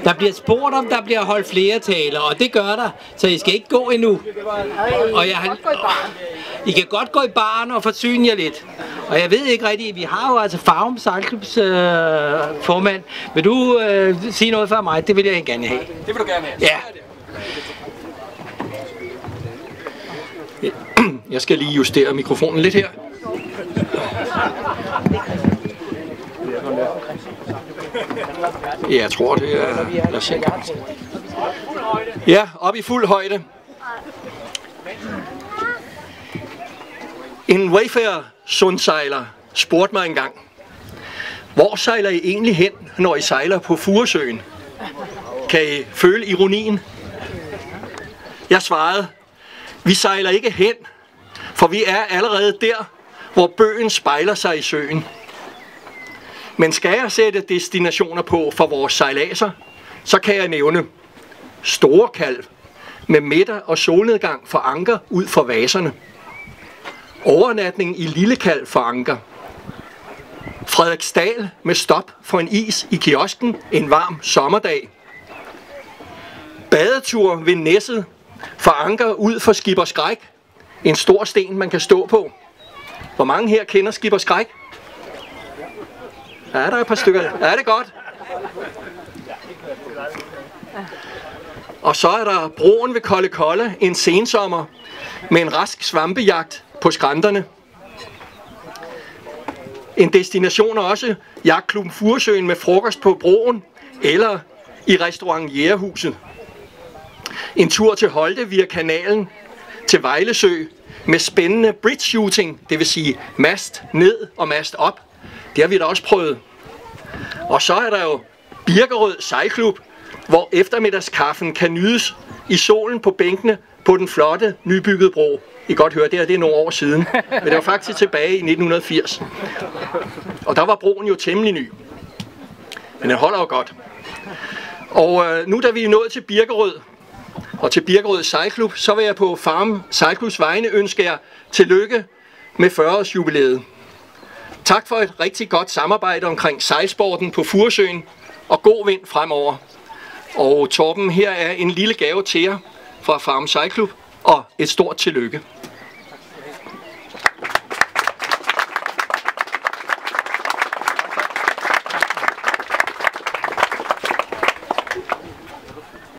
Der bliver spurgt om, der bliver holdt flere taler, og det gør der, så I skal ikke gå endnu. Og I kan godt gå i baren og forsyne jer lidt. Og jeg ved ikke rigtigt, vi har jo altså Farum Sejlklubs formand. Vil du sige noget for mig? Det vil jeg gerne have. Det vil du gerne have. Ja. Jeg skal lige justere mikrofonen lidt her. Jeg tror, det er... Ja, op i fuld højde. En Wayfarer-sundsejler spurgte mig engang, hvor sejler I egentlig hen, når I sejler på Furesøen? Kan I føle ironien? Jeg svarede, vi sejler ikke hen, for vi er allerede der, hvor bøgen spejler sig i søen. Men skal jeg sætte destinationer på for vores sejladser, så kan jeg nævne Storekalv med middag og solnedgang for anker ud for vaserne. Overnatning i Lillekalv for anker. Frederiksdal med stop for en is i kiosken en varm sommerdag. Badetur ved Næsset for anker ud for Skipperskræk. En stor sten, man kan stå på. Hvor mange her kender Skipperskræk? Ja, der er et par stykker. Ja, det er godt. Og så er der broen ved Kolde en sensommer med en rask svampejagt på skrænterne. En destination er også Jagtklubben Furesøen med frokost på broen eller i restaurant Jægerhuset. En tur til Holte via kanalen til Vejlesø med spændende bridge shooting, det vil sige mast ned og mast op. Det har vi da også prøvet. Og så er der jo Birkerød Sejlklub, hvor eftermiddagskaffen kan nydes i solen på bænkene på den flotte, nybyggede bro. I kan godt høre, det er nogle år siden, men det var faktisk tilbage i 1980. Og der var broen jo temmelig ny. Men den holder jo godt. Og nu da vi er nået til Birkerød, og til Birkerød Sejlklub, så vil jeg på Farum Sejlklubs vegne ønske jer tillykke med 40-års jubilæet. Tak for et rigtig godt samarbejde omkring sejlsporten på Furesøen, og god vind fremover. Og Torben, her er en lille gave til jer fra Farum Sejlklub, og et stort tillykke.